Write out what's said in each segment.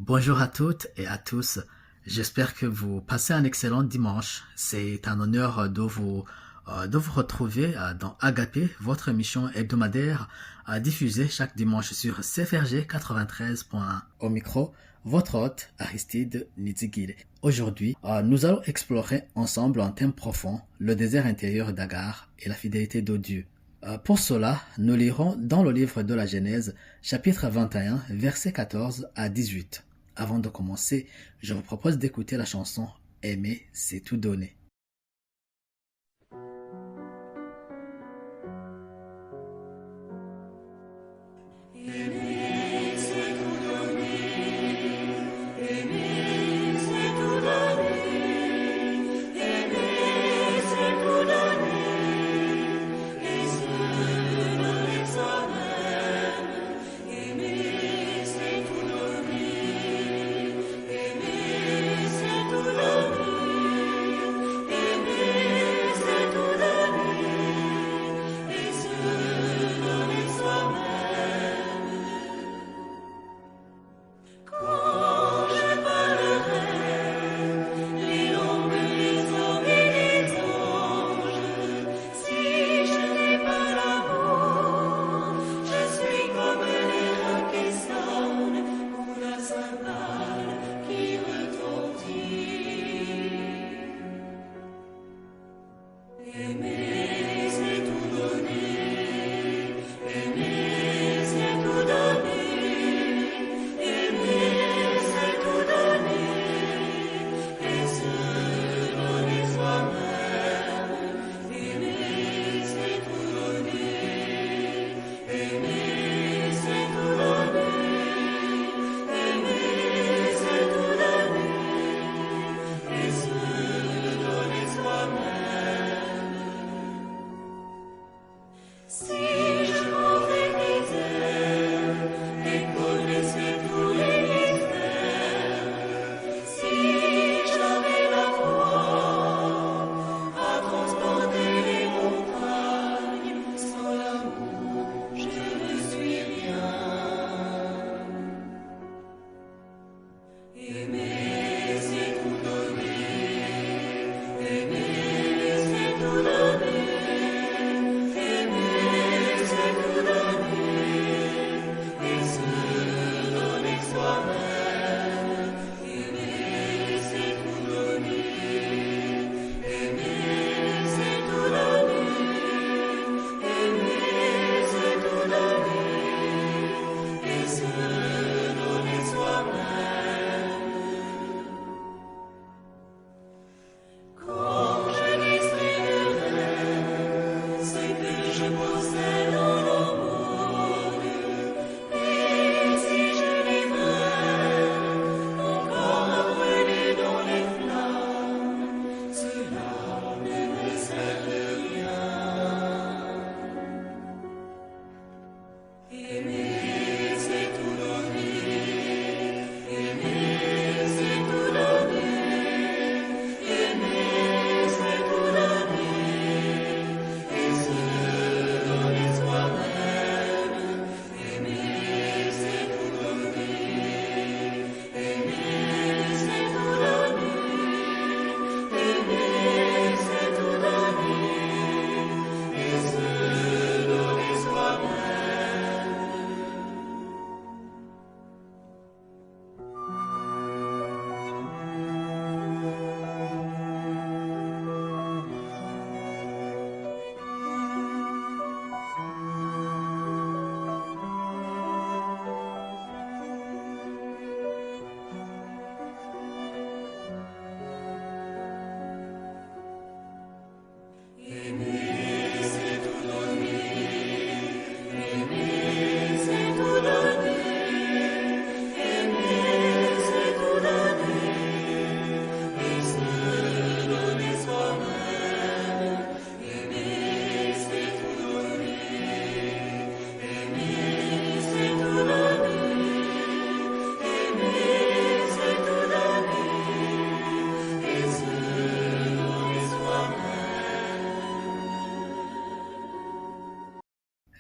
Bonjour à toutes et à tous. J'espère que vous passez un excellent dimanche. C'est un honneur de vous retrouver dans Agapé, votre émission hebdomadaire diffusée chaque dimanche sur CFRG 93.1. Au micro, votre hôte Aristide Nizigile. Aujourd'hui, nous allons explorer ensemble un thème profond, le désert intérieur d'Agar et la fidélité de Dieu. Pour cela, nous lirons dans le livre de la Genèse, chapitre 21, versets 14 à 18. Avant de commencer, je vous propose d'écouter la chanson « Aimer, c'est tout donner ».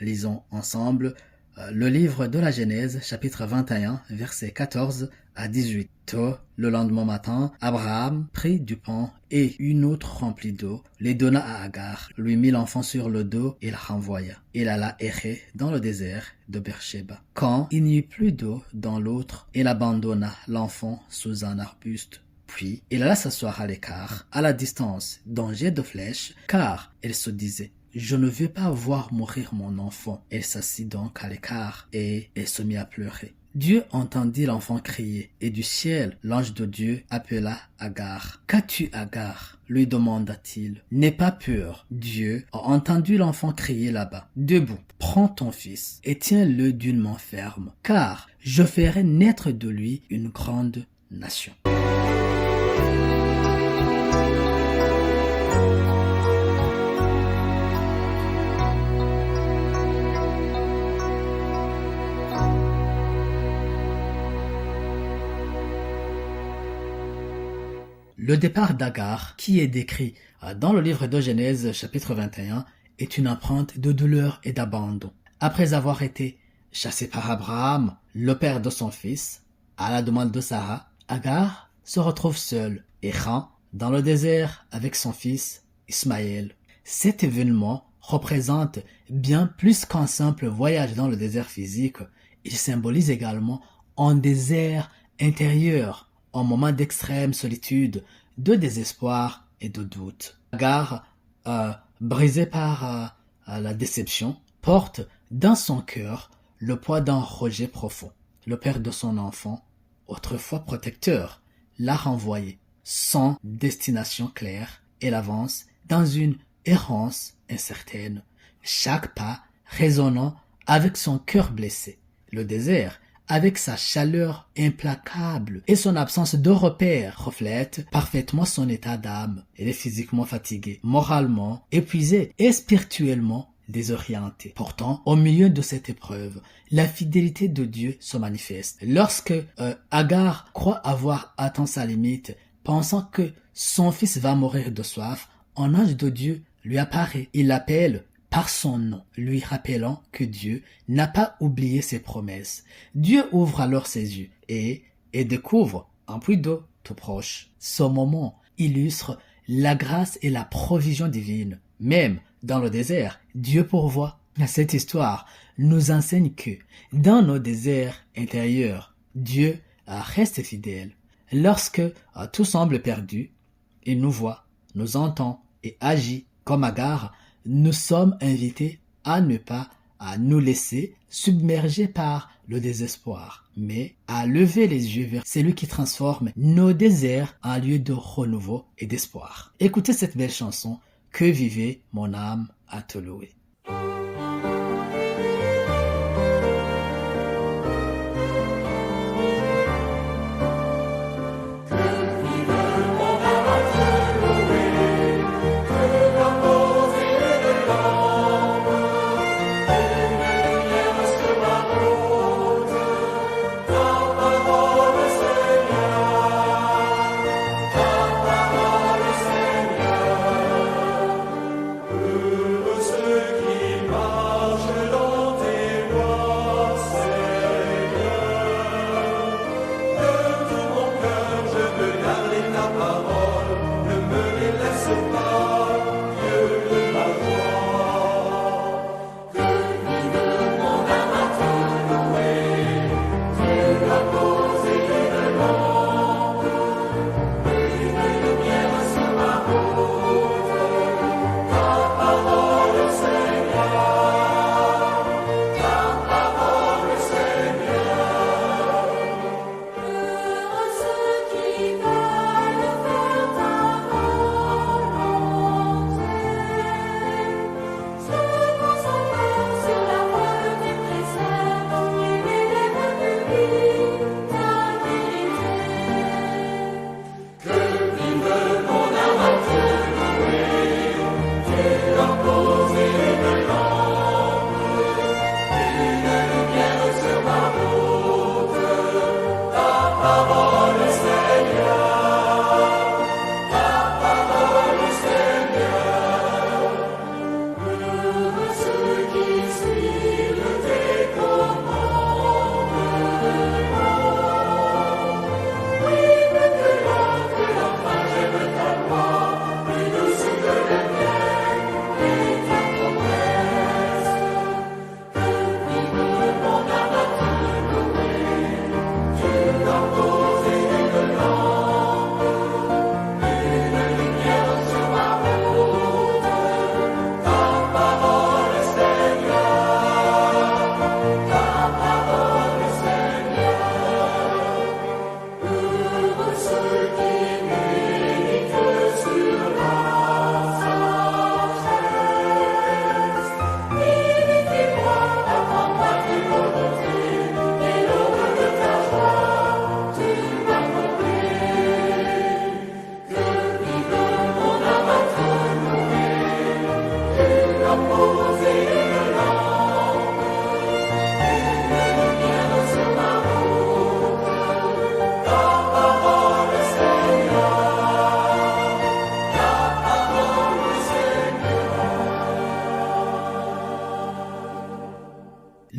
Lisons ensemble le livre de la Genèse, chapitre 21, versets 14 à 18. Le lendemain matin, Abraham prit du pain et une autre remplie d'eau, les donna à Agar, lui mit l'enfant sur le dos et la renvoya. Il alla errer dans le désert de Beersheba. Quand il n'y eut plus d'eau dans l'autre, il abandonna l'enfant sous un arbuste. Puis il alla s'asseoir à l'écart, à la distance d'un jet de flèche, car il se disait: je ne veux pas voir mourir mon enfant. Elle s'assit donc à l'écart et elle se mit à pleurer. Dieu entendit l'enfant crier, et du ciel, l'ange de Dieu appela Agar. « Qu'as-tu, Agar » lui demanda-t-il. « N'aie pas peur. » Dieu a entendu l'enfant crier là-bas. « Debout, prends ton fils et tiens-le d'une main ferme, car je ferai naître de lui une grande nation. » Le départ d'Agar, qui est décrit dans le livre de Genèse chapitre 21, est une empreinte de douleur et d'abandon. Après avoir été chassé par Abraham, le père de son fils, à la demande de Sarah, Agar se retrouve seule, errant dans le désert avec son fils Ismaël. Cet événement représente bien plus qu'un simple voyage dans le désert physique. Il symbolise également un désert intérieur, un moment d'extrême solitude, de désespoir et de doute. Agar, brisée par la déception, porte dans son cœur le poids d'un rejet profond. Le père de son enfant, autrefois protecteur, l'a renvoyé sans destination claire. Elle avance dans une errance incertaine, chaque pas résonnant avec son cœur blessé. Le désert, avec sa chaleur implacable et son absence de repères, reflète parfaitement son état d'âme. Elle est physiquement fatiguée, moralement épuisée et spirituellement désorientée. Pourtant, au milieu de cette épreuve, la fidélité de Dieu se manifeste. Lorsque Agar croit avoir atteint sa limite, pensant que son fils va mourir de soif, un ange de Dieu lui apparaît. Il l'appelle par son nom, lui rappelant que Dieu n'a pas oublié ses promesses. Dieu ouvre alors ses yeux et découvre un puits d'eau tout proche. Ce moment illustre la grâce et la provision divine. Même dans le désert, Dieu pourvoit. Cette histoire nous enseigne que dans nos déserts intérieurs, Dieu reste fidèle. Lorsque tout semble perdu, il nous voit, nous entend et agit comme Agar. Nous sommes invités à ne pas nous laisser submerger par le désespoir, mais à lever les yeux vers celui qui transforme nos déserts en lieu de renouveau et d'espoir. Écoutez cette belle chanson, Que vivait mon âme à te louer. Seigneur.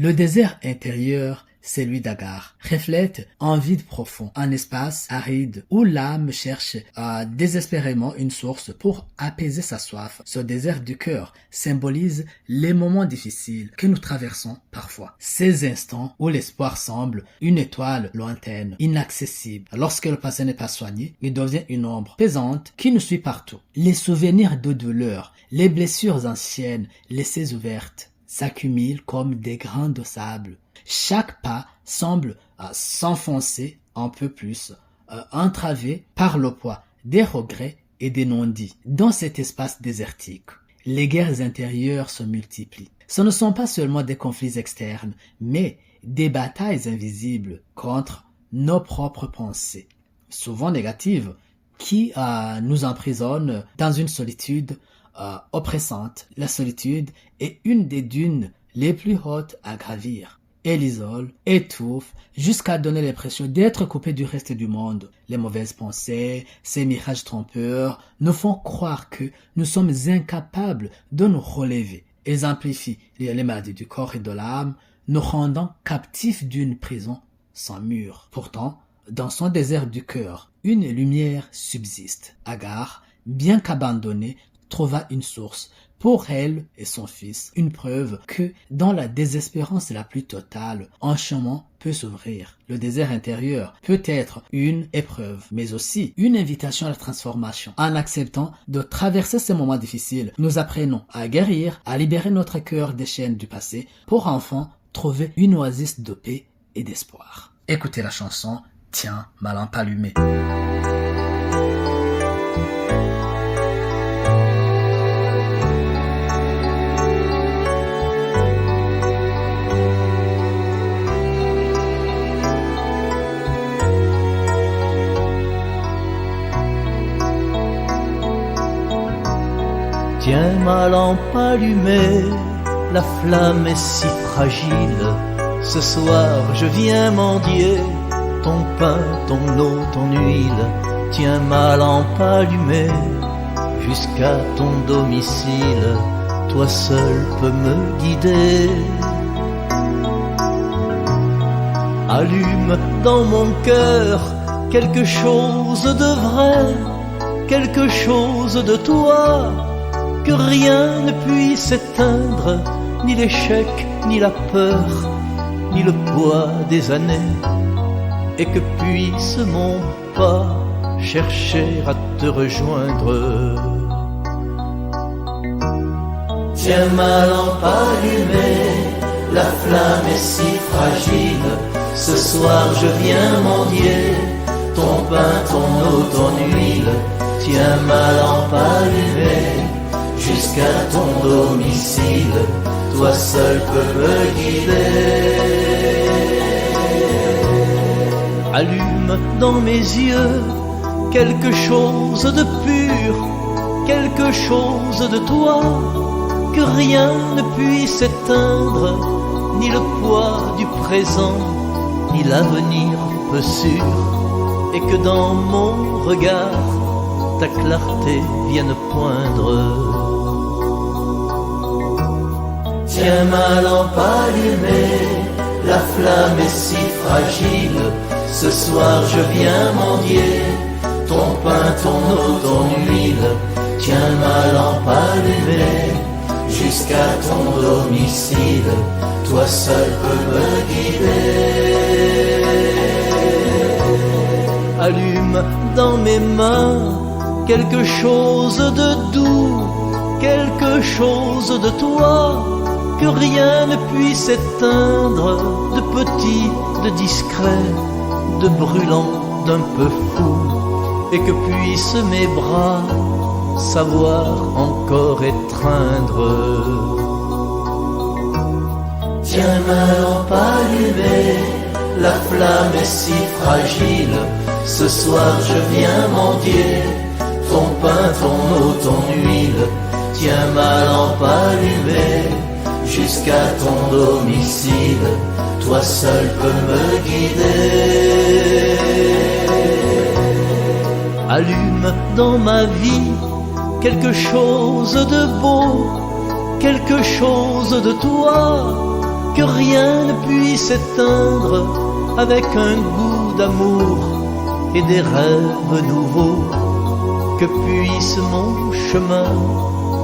Le désert intérieur, celui d'Agar, reflète un vide profond, un espace aride où l'âme cherche désespérément une source pour apaiser sa soif. Ce désert du cœur symbolise les moments difficiles que nous traversons parfois. Ces instants où l'espoir semble une étoile lointaine, inaccessible. Lorsque le passé n'est pas soigné, il devient une ombre pesante qui nous suit partout. Les souvenirs de douleur, les blessures anciennes laissées ouvertes s'accumulent comme des grains de sable. Chaque pas semble s'enfoncer un peu plus, entravé par le poids des regrets et des non-dits. Dans cet espace désertique, les guerres intérieures se multiplient. Ce ne sont pas seulement des conflits externes, mais des batailles invisibles contre nos propres pensées, souvent négatives, qui nous emprisonnent dans une solitude oppressante. La solitude est une des dunes les plus hautes à gravir. Elle isole, étouffe, jusqu'à donner l'impression d'être coupé du reste du monde. Les mauvaises pensées, ces mirages trompeurs, nous font croire que nous sommes incapables de nous relever. Elles amplifient les maladies du corps et de l'âme, nous rendant captifs d'une prison sans mur. Pourtant, dans son désert du cœur, une lumière subsiste. Agar, bien qu'abandonnée, trouva une source pour elle et son fils, une preuve que dans la désespérance la plus totale, un chemin peut s'ouvrir. Le désert intérieur peut être une épreuve, mais aussi une invitation à la transformation. En acceptant de traverser ces moments difficiles, nous apprenons à guérir, à libérer notre cœur des chaînes du passé, pour enfin trouver une oasis de paix et d'espoir. Écoutez la chanson « Tiens, ma lampe allumée ». Tiens ma lampe allumée, la flamme est si fragile. Ce soir je viens mendier ton pain, ton eau, ton huile. Tiens ma lampe allumée jusqu'à ton domicile. Toi seul peux me guider. Allume dans mon cœur quelque chose de vrai, quelque chose de toi, que rien ne puisse éteindre, ni l'échec, ni la peur, ni le poids des années, et que puisse mon pas chercher à te rejoindre. Tiens ma lampe allumée, la flamme est si fragile. Ce soir je viens mendier ton pain, ton eau, ton huile. Tiens ma lampe allumée jusqu'à ton domicile. Toi seul peux me guider. Allume dans mes yeux quelque chose de pur, quelque chose de toi, que rien ne puisse éteindre, ni le poids du présent, ni l'avenir peu sûr, et que dans mon regard ta clarté vienne poindre. Tiens ma lampe allumée, la flamme est si fragile. Ce soir je viens mendier ton pain, ton eau, ton huile. Tiens ma lampe allumée jusqu'à ton domicile. Toi seul peux me guider. Allume dans mes mains quelque chose de doux, quelque chose de toi, que rien ne puisse éteindre, de petit, de discret, de brûlant, d'un peu fou, et que puissent mes bras savoir encore étreindre. Tiens ma lampe allumée, la flamme est si fragile. Ce soir je viens mendier ton pain, ton eau, ton huile. Tiens ma lampe allumée jusqu'à ton domicile. Toi seul peux me guider. Allume dans ma vie quelque chose de beau, quelque chose de toi, que rien ne puisse éteindre avec un goût d'amour et des rêves nouveaux, que puisse mon chemin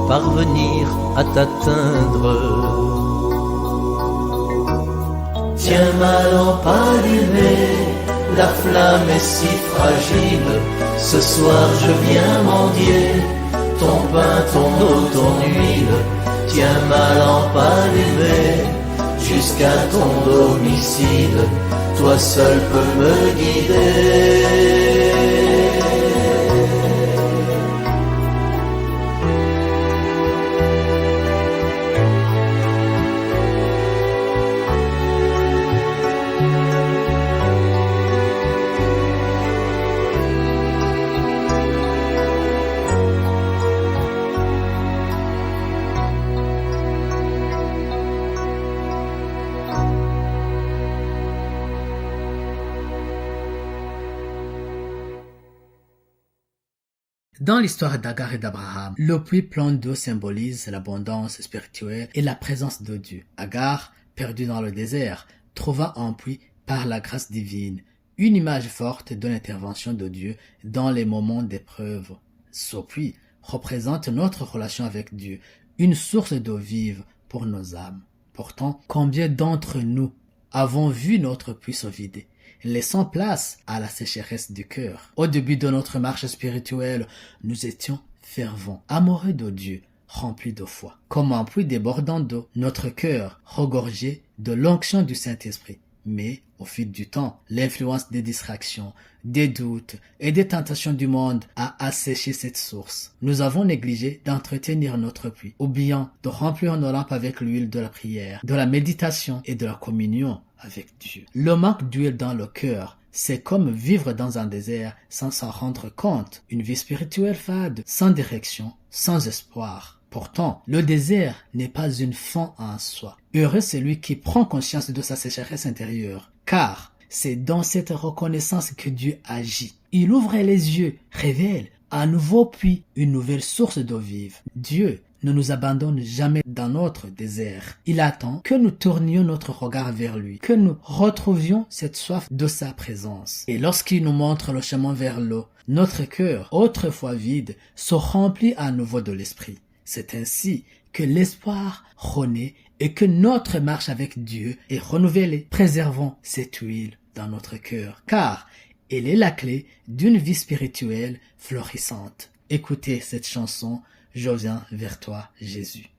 parvenir à t'atteindre. Tiens ma lampe allumée, la flamme est si fragile, ce soir je viens mendier ton pain, ton eau, ton huile. Tiens ma lampe allumée jusqu'à ton domicile, toi seul peux me guider. Dans l'histoire d'Agar et d'Abraham, le puits plein d'eau symbolise l'abondance spirituelle et la présence de Dieu. Agar, perdue dans le désert, trouva un puits par la grâce divine, une image forte de l'intervention de Dieu dans les moments d'épreuve. Ce puits représente notre relation avec Dieu, une source d'eau vive pour nos âmes. Pourtant, combien d'entre nous avons vu notre puits se vider, laissant place à la sécheresse du cœur? Au début de notre marche spirituelle, nous étions fervents, amoureux de Dieu, remplis de foi. Comme un puits débordant d'eau, notre cœur regorgeait de l'onction du Saint-Esprit. Mais, au fil du temps, l'influence des distractions, des doutes et des tentations du monde a asséché cette source. Nous avons négligé d'entretenir notre puits, oubliant de remplir nos lampes avec l'huile de la prière, de la méditation et de la communion avec Dieu. Le manque d'huile dans le cœur, c'est comme vivre dans un désert sans s'en rendre compte, une vie spirituelle fade, sans direction, sans espoir. Pourtant, le désert n'est pas une fin en soi. Heureux celui qui prend conscience de sa sécheresse intérieure, car c'est dans cette reconnaissance que Dieu agit. Il ouvre les yeux, révèle un nouveau puits, une nouvelle source d'eau vive. Dieu ne nous abandonne jamais dans notre désert. Il attend que nous tournions notre regard vers lui, que nous retrouvions cette soif de sa présence. Et lorsqu'il nous montre le chemin vers l'eau, notre cœur, autrefois vide, se remplit à nouveau de l'esprit. C'est ainsi que l'espoir renaît et que notre marche avec Dieu est renouvelée. Préservons cette huile dans notre cœur, car elle est la clé d'une vie spirituelle florissante. Écoutez cette chanson, Je viens vers toi, Jésus.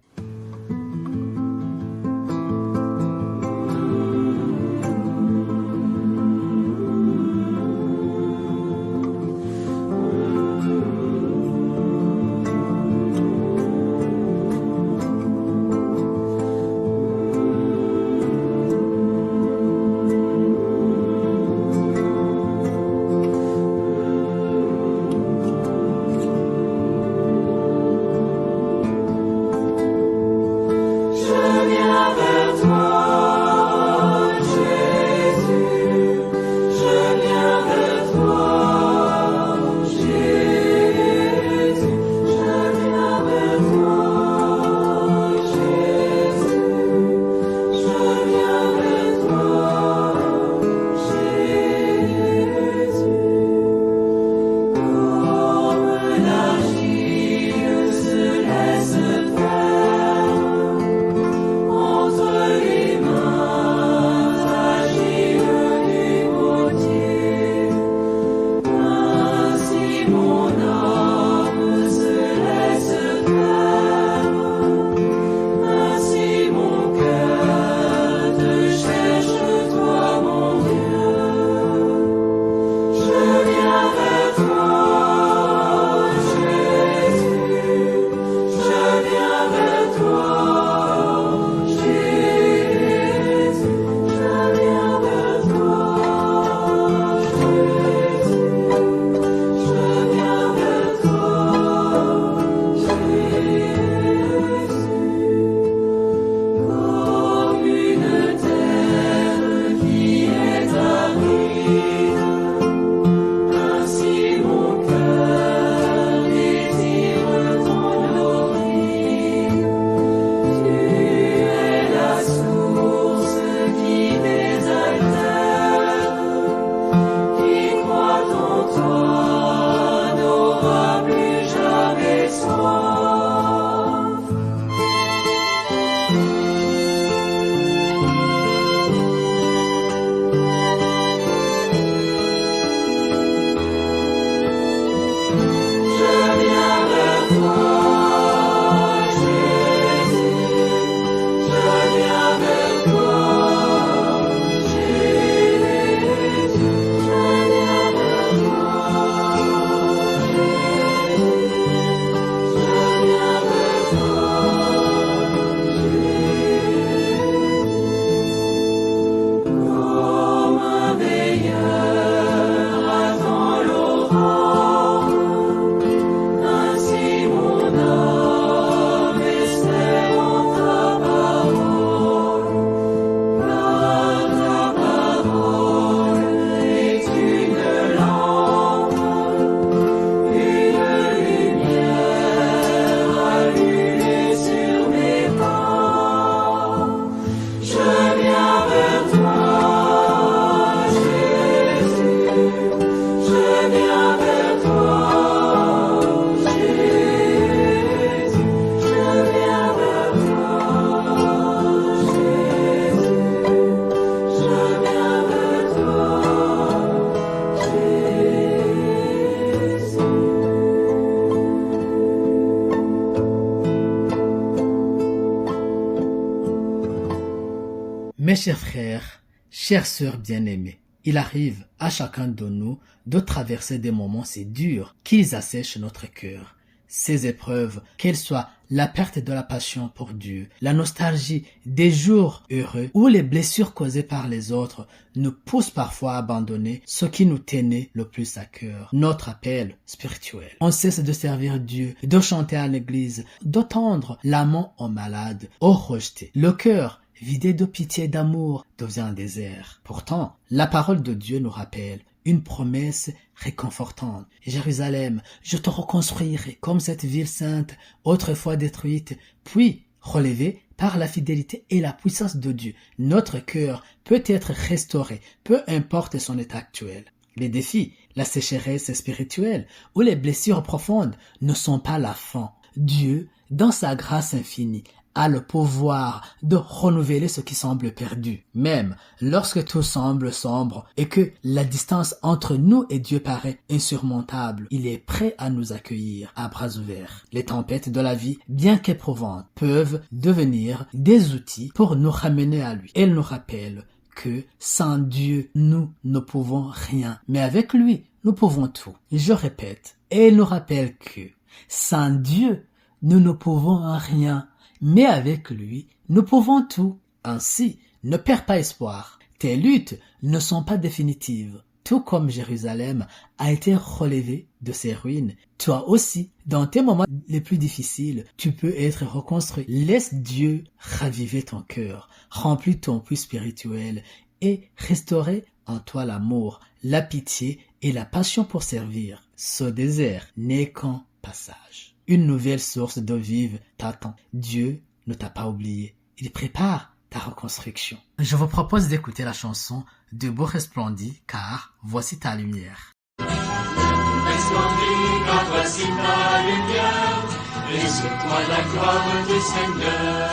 Mes chers frères, chères sœurs bien-aimées, il arrive à chacun de nous de traverser des moments si durs qu'ils assèchent notre cœur. Ces épreuves, qu'elles soient la perte de la passion pour Dieu, la nostalgie des jours heureux ou les blessures causées par les autres, nous poussent parfois à abandonner ce qui nous tenait le plus à cœur, notre appel spirituel. On cesse de servir Dieu, de chanter à l'église, de tendre la main aux malades, aux rejetés. Le cœur vidé de pitié et d'amour devient un désert. Pourtant, la parole de Dieu nous rappelle une promesse réconfortante. Jérusalem, je te reconstruirai comme cette ville sainte, autrefois détruite, puis relevée par la fidélité et la puissance de Dieu. Notre cœur peut être restauré, peu importe son état actuel. Les défis, la sécheresse spirituelle ou les blessures profondes ne sont pas la fin. Dieu, dans sa grâce infinie, a le pouvoir de renouveler ce qui semble perdu. Même lorsque tout semble sombre et que la distance entre nous et Dieu paraît insurmontable, il est prêt à nous accueillir à bras ouverts. Les tempêtes de la vie, bien qu'éprouvantes, peuvent devenir des outils pour nous ramener à lui. Elles nous rappellent que sans Dieu, nous ne pouvons rien, mais avec lui, nous pouvons tout. Je répète, elle nous rappelle que sans Dieu, nous ne pouvons rien, mais avec lui, nous pouvons tout. Ainsi, ne perds pas espoir. Tes luttes ne sont pas définitives. Tout comme Jérusalem a été relevée de ses ruines, toi aussi, dans tes moments les plus difficiles, tu peux être reconstruit. Laisse Dieu raviver ton cœur, remplir ton puits spirituel et restaurer en toi l'amour, la pitié et la passion pour servir. Ce désert n'est qu'un passage. Une nouvelle source d'eau vive t'attend. Dieu ne t'a pas oublié. Il prépare ta reconstruction. Je vous propose d'écouter la chanson Debout resplendis, car voici ta lumière. Resplendis, car voici ta lumière, et sur toi la gloire du Seigneur.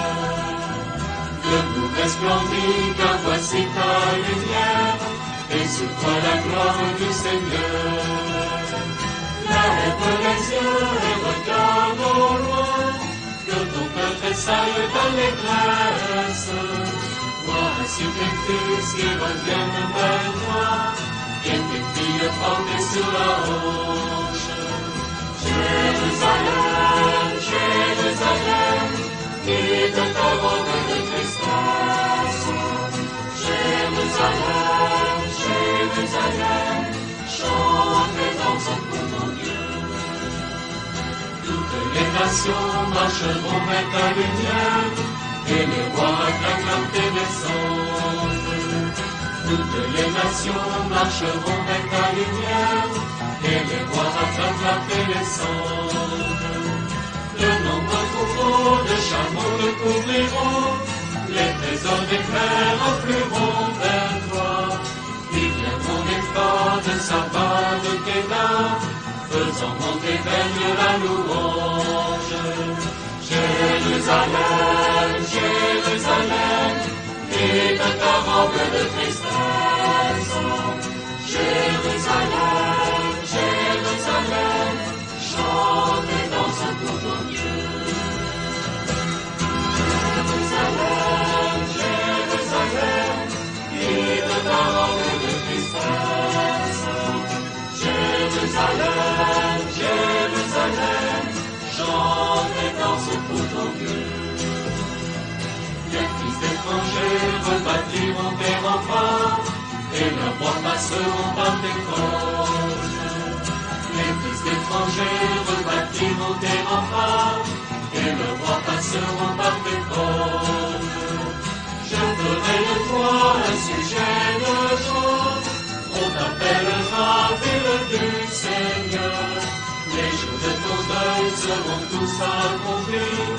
Debout resplendis, car voici ta lumière, et sur toi la gloire du Seigneur. Lève les yeux et regarde au loin, que ton cœur tressaille dans l'éclairce. Voici tes fils qui reviennent vers toi, et tes filles portées sur la hanche. Jérusalem, Jérusalem, quitte ta robe de tristesse. Jérusalem, Jérusalem, chante et danse pour ton Dieu. Toutes les nations marcheront vers ta lumière, et les rois acclament tes naissances. Toutes les nations marcheront vers ta lumière, et les rois acclament tes naissances. De nombreux troupeaux de chameaux te couvriront, les trésors des frères afflueront vers toi. Ils viendront des forts de Saba, de Kéda, faisant monter vers Dieu la louange. Jérusalem, Jérusalem, quitte ta robe de tristesse. Jérusalem, Jérusalem, chante et danse pour ton Dieu. Jérusalem, Jérusalem, quitte ta robe de tristesse. Jérusalem, Jérusalem, chante et danse pour ton Dieu. Les fils étrangers rebâtiront tes remparts, et leurs rois passeront par tes côtes. Les fils étrangers rebâtiront tes remparts, et leurs rois passeront par tes côtes. Je ferai de toi un sujet de joie, on t'appellera ville du Seigneur. Les jours de ton deuil seront tous accomplis,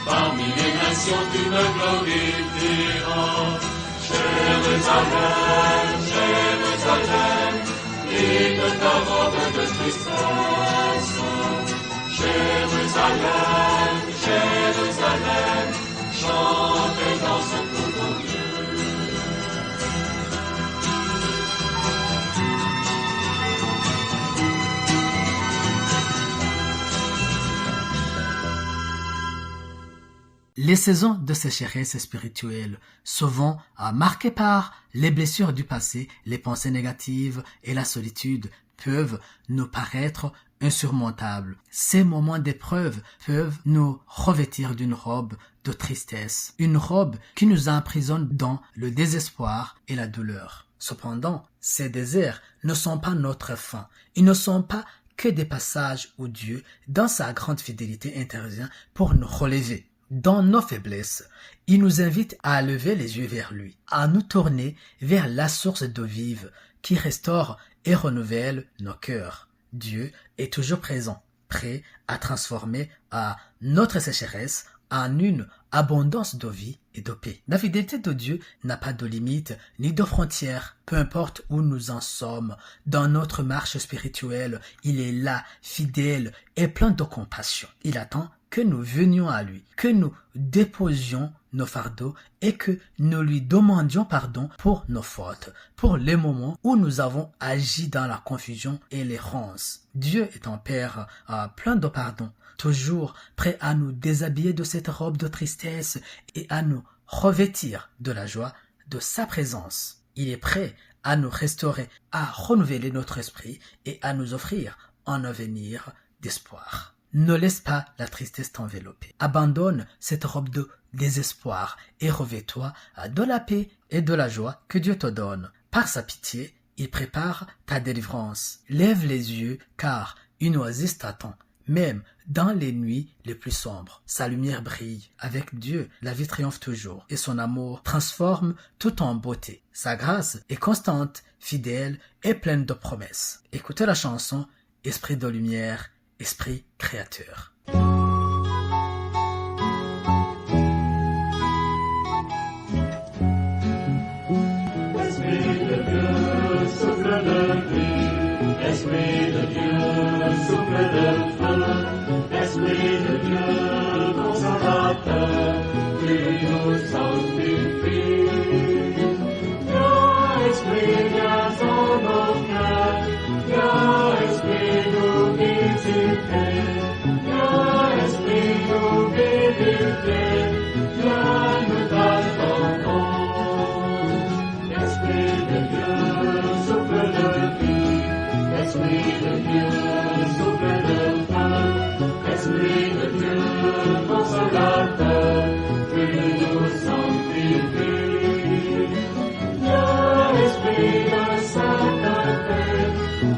parmi les nations tu me glorifieras. Jérusalem, Jérusalem, quitte ta robe de tristesse. Jérusalem, Jérusalem, chante et danse pour ton Dieu. Les saisons de sécheresse spirituelle, souvent marquées par les blessures du passé, les pensées négatives et la solitude, peuvent nous paraître insurmontables. Ces moments d'épreuve peuvent nous revêtir d'une robe de tristesse, une robe qui nous emprisonne dans le désespoir et la douleur. Cependant, ces déserts ne sont pas notre fin. Ils ne sont pas que des passages où Dieu, dans sa grande fidélité, intervient pour nous relever. Dans nos faiblesses, il nous invite à lever les yeux vers lui, à nous tourner vers la source d'eau vive qui restaure et renouvelle nos cœurs. Dieu est toujours présent, prêt à transformer notre sécheresse en une abondance de vie et de paix. La fidélité de Dieu n'a pas de limite ni de frontières. Peu importe où nous en sommes dans notre marche spirituelle, il est là, fidèle et plein de compassion. Il attend que nous venions à lui, que nous déposions nos fardeaux et que nous lui demandions pardon pour nos fautes, pour les moments où nous avons agi dans la confusion et l'errance. Dieu est un Père plein de pardon, toujours prêt à nous déshabiller de cette robe de tristesse et à nous revêtir de la joie de sa présence. Il est prêt à nous restaurer, à renouveler notre esprit et à nous offrir un avenir d'espoir. Ne laisse pas la tristesse t'envelopper. Abandonne cette robe de désespoir et revêt-toi de la paix et de la joie que Dieu te donne. Par sa pitié, il prépare ta délivrance. Lève les yeux car une oasis t'attend. Même dans les nuits les plus sombres, sa lumière brille. Avec Dieu, la vie triomphe toujours et son amour transforme tout en beauté. Sa grâce est constante, fidèle et pleine de promesses. Écoutez la chanson « Esprit de lumière ». Esprit créateur. Esprit de Dieu, souffle de vie. Esprit de Dieu, souffle de feu. Esprit de Dieu, consolateur, qui nous sanctifie. Viens, Esprit, viens en nos cœurs. Viens, Esprit, nous visiter. Viens, Esprit, nous visiter. Viens, nous t'attendons. Esprit de Dieu, souffle de vie. Esprit de Dieu, souffle de feu. Esprit de Dieu, consolateur, qui nous sanctifie. Viens, Esprit de sainteté.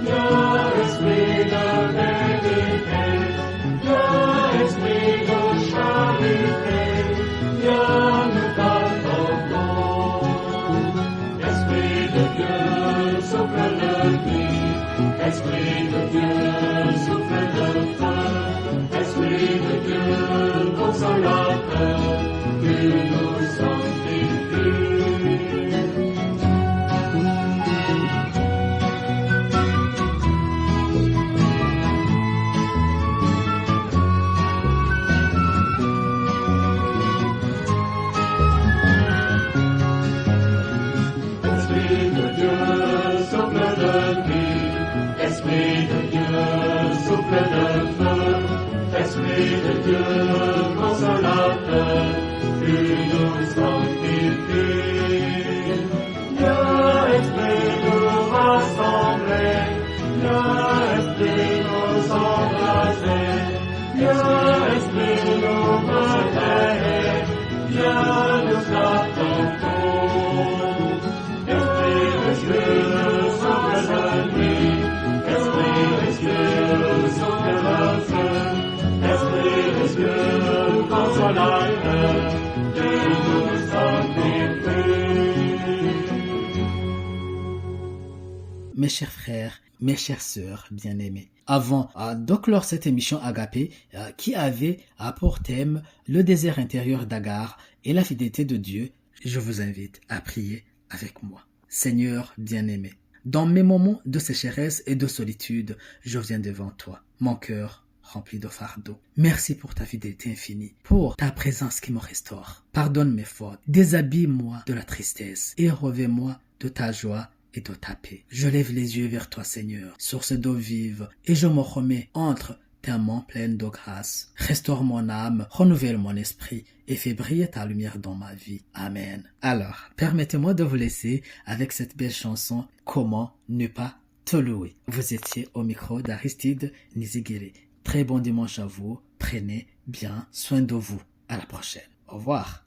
Viens, Esprit de vérité. Viens, Esprit de charité. Viens, nous t'attendons. Esprit de Dieu, souffle de vie. Esprit de Dieu, souffle de feu. Esprit de Dieu, consolateur, qui nous sanctifie. Esprit de Dieu, souffle de vie. Esprit de Dieu, souffle de feu. Esprit de Dieu, consolateur, qui nous sanctifie. Viens, Esprit, nous rassembler. Viens, Esprit, nous embraser. Viens, Esprit, nous réveiller. Viens, nous t'attendons. Esprit de Dieu, souffle de nuit. Esprit de Dieu, souffle de feu. Esprit de Dieu, consolateur, qui nous sanctifie. Mes chers frères, mes chères sœurs bien-aimés, avant de clore cette émission Agapé qui avait pour thème le désert intérieur d'Agar et la fidélité de Dieu, je vous invite à prier avec moi. Seigneur bien-aimé, dans mes moments de sécheresse et de solitude, je viens devant toi, mon cœur rempli de fardeaux. Merci pour ta fidélité infinie, pour ta présence qui me restaure. Pardonne mes fautes, déshabille-moi de la tristesse et revêt-moi de ta joie et de ta paix. Je lève les yeux vers toi, Seigneur, source d'eau vive, et je me remets entre tellement pleine de grâce. Restaure mon âme, renouvelle mon esprit et fais briller ta lumière dans ma vie. Amen. Alors, permettez-moi de vous laisser avec cette belle chanson « Comment ne pas te louer ». Vous étiez au micro d'Aristide Nizigiri. Très bon dimanche à vous. Prenez bien soin de vous. À la prochaine. Au revoir.